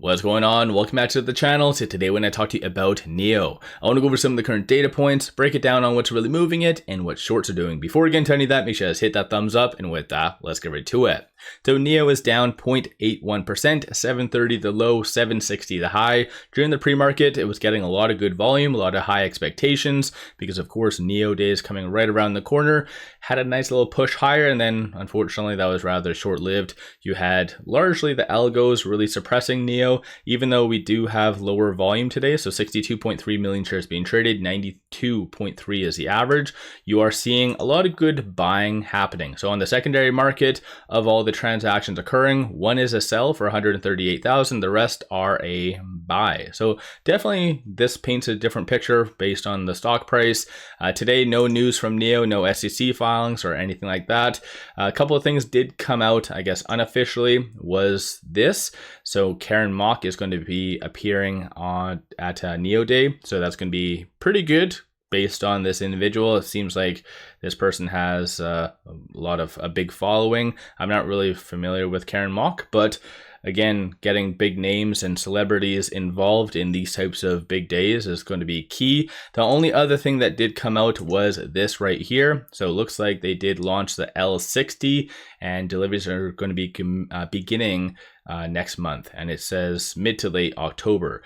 What's going on? Welcome back to the channel. So today when I talk to you about NIO, I want to go over some of the current data points, break it down on what's really moving it and what shorts are doing. Before we get into any of that, make sure you guys hit that thumbs up, and with that, let's get right to it. So NIO is down 0.81%, 730 the low, 760 the high. During the pre-market, it was getting a lot of good volume, a lot of high expectations, because of course NIO Day is coming right around the corner. Had a nice little push higher, and then unfortunately that was rather short-lived. You had largely the algos really suppressing NIO, even though we do have lower volume today. So 62.3 million shares being traded, 92.3 is the average. You are seeing a lot of good buying happening. So on the secondary market, of all the transactions occurring, one is a sell for 138,000, the rest are a buy. So definitely this paints a different picture based on the stock price. Today, no news from NIO, no SEC filings or anything like that. A couple of things did come out, I guess unofficially, was this. So 𝗪𝗧𝗡𝗡𝗘𝗖𝗧 is going to be appearing at NIO Day. So that's going to be pretty good. Based on this individual, it seems like this person has a big following. I'm not really familiar with 𝗪𝗧𝗡𝗡𝗘𝗖𝗧, but again, getting big names and celebrities involved in these types of big days is going to be key. The only other thing that did come out was this right here. So it looks like they did launch the L60, and deliveries are going to be beginning next month, and it says mid to late October.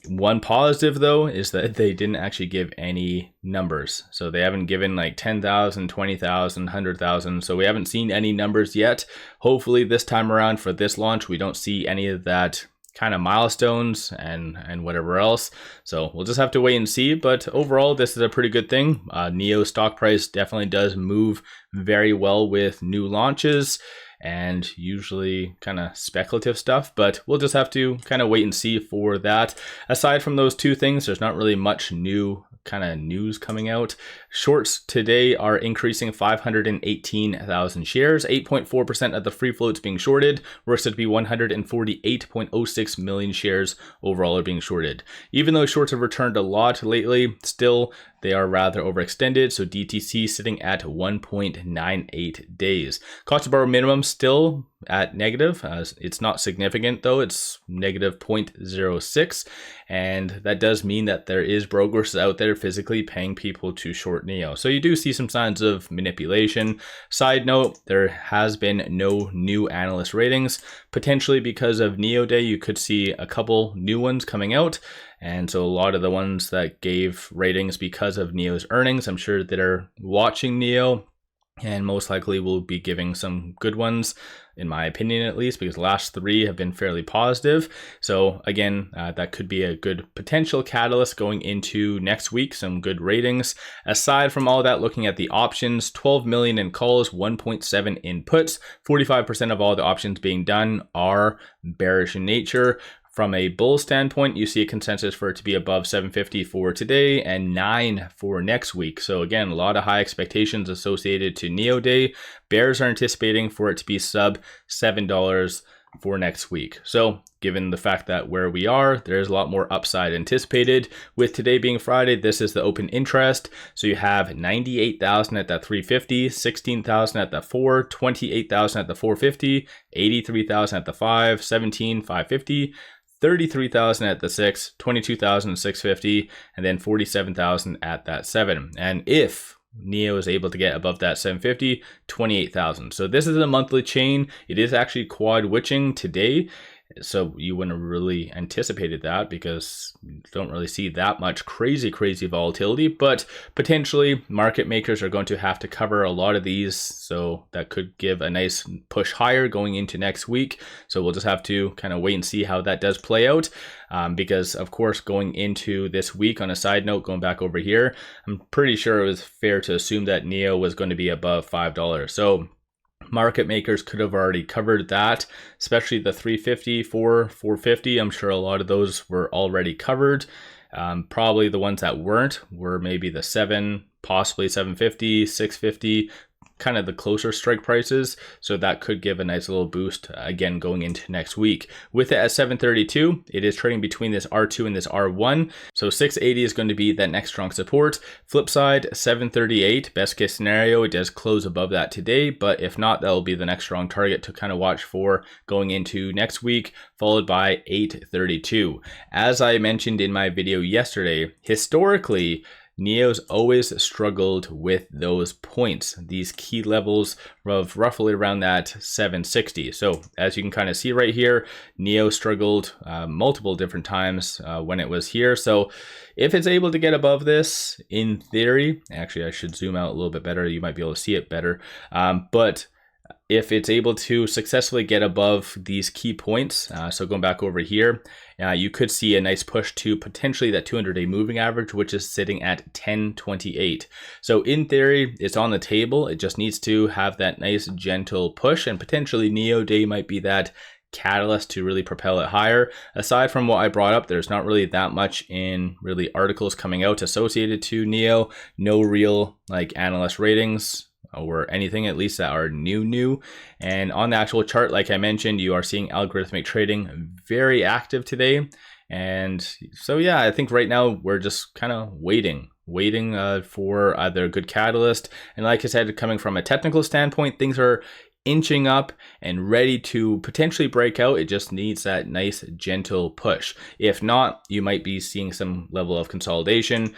One positive though is that they didn't actually give any numbers. So they haven't given like 10,000, 20,000, 100,000. So we haven't seen any numbers yet. Hopefully this time around for this launch, we don't see any of that kind of milestones and whatever else. So we'll just have to wait and see. But overall, this is a pretty good thing. NIO stock price definitely does move very well with new launches and usually kind of speculative stuff, but we'll just have to kind of wait and see for that. Aside from those two things, there's not really much new kind of news coming out. Shorts today are increasing 518,000 shares, 8.4% of the free float's being shorted. Works out to be 148.06 million shares overall are being shorted. Even though shorts have returned a lot lately, still they are rather overextended. So DTC sitting at 1.98 days. Cost to borrow minimum still at negative. It's not significant though, it's negative 0.06. And that does mean that there is brokers out there physically paying people to short NIO. So you do see some signs of manipulation. Side note, there has been no new analyst ratings. Potentially because of NIO Day, you could see a couple new ones coming out. And so a lot of the ones that gave ratings because of NIO's earnings, I'm sure that are watching NIO and most likely will be giving some good ones, in my opinion at least, because the last three have been fairly positive. So again, that could be a good potential catalyst going into next week, some good ratings. Aside from all that, looking at the options, 12 million in calls, 1.7 in puts, 45% of all the options being done are bearish in nature. From a bull standpoint, you see a consensus for it to be above 750 for today and 9 for next week. So again, a lot of high expectations associated to NIO Day. Bears are anticipating for it to be sub $7 for next week. So given the fact that where we are, there's a lot more upside anticipated. With today being Friday, this is the open interest. So you have 98,000 at that 350, 16,000 at the 4, 28,000 at the 450, 83,000 at the 5, 17,550. 33,000 at the 6, 22,650, and then 47,000 at that 7. And if NIO is able to get above that 750, 28,000. So this is a monthly chain. It is actually quad witching today. So you wouldn't have really anticipated that because you don't really see that much crazy volatility, but potentially market makers are going to have to cover a lot of these. So that could give a nice push higher going into next week. So we'll just have to kind of wait and see how that does play out. Because of course, going into this week, on a side note, going back over here, I'm pretty sure it was fair to assume that NIO was going to be above $5. So market makers could have already covered that, especially the 350, 450. I'm sure a lot of those were already covered. Probably the ones that weren't were maybe the 7, possibly 750, 650. kind of the closer strike prices, so that could give a nice little boost again going into next week. With it at 732, it is trading between this R2 and this R1, so 680 is going to be that next strong support. Flip side, 738, best case scenario, it does close above that today, but if not, that will be the next strong target to kind of watch for going into next week, followed by 832. As I mentioned in my video yesterday, historically, NIO's always struggled with those points, these key levels of roughly around that 760. So as you can kind of see right here, NIO struggled multiple different times when it was here. So if it's able to get above this, in theory, actually I should zoom out a little bit better, you might be able to see it better, but if it's able to successfully get above these key points, so going back over here, you could see a nice push to potentially that 200-day moving average, which is sitting at 1028. So in theory, it's on the table. It just needs to have that nice gentle push, and potentially NIO Day might be that catalyst to really propel it higher. Aside from what I brought up, there's not really that much in really articles coming out associated to NIO. No real like analyst ratings or anything at least that are new. And on the actual chart, like I mentioned, you are seeing algorithmic trading very active today. And so yeah, I think right now we're just kind of waiting for either a good catalyst. And like I said, coming from a technical standpoint, things are inching up and ready to potentially break out. It just needs that nice gentle push. If not, you might be seeing some level of consolidation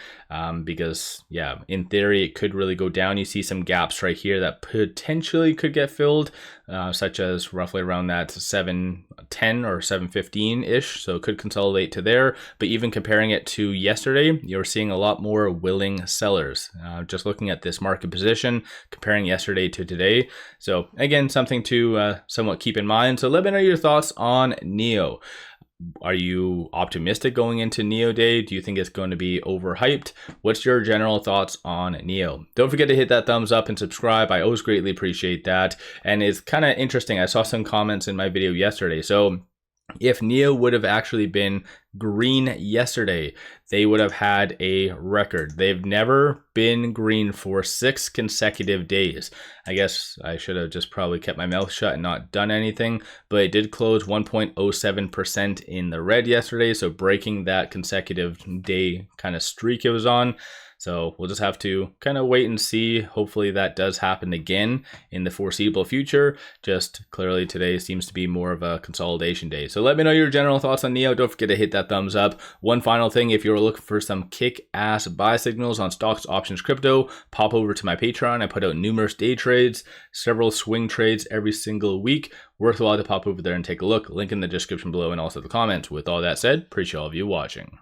because yeah, in theory it could really go down. You see some gaps right here that potentially could get filled, such as roughly around that 710 or 715 ish, so it could consolidate to there. But even comparing it to yesterday, you're seeing a lot more willing sellers. Just looking at this market position, comparing yesterday to today. So again, something to somewhat keep in mind. So let me know your thoughts on NIO. Are you optimistic going into NIO Day? Do you think it's going to be overhyped? What's your general thoughts on NIO? Don't forget to hit that thumbs up and subscribe. I always greatly appreciate that. And it's kind of interesting. I saw some comments in my video yesterday. So if NIO would have actually been green yesterday, they would have had a record. They've never been green for 6 consecutive days. I guess I should have just probably kept my mouth shut and not done anything, but it did close 1.07% in the red yesterday, so breaking that consecutive day kind of streak it was on. So we'll just have to kind of wait and see. Hopefully that does happen again in the foreseeable future. Just clearly today seems to be more of a consolidation day. So let me know your general thoughts on NIO. Don't forget to hit that thumbs up. One final thing, if you're looking for some kick-ass buy signals on stocks, options, crypto, pop over to my Patreon. I put out numerous day trades, several swing trades every single week. Worthwhile to pop over there and take a look. Link in the description below and also the comments. With all that said, appreciate all of you watching.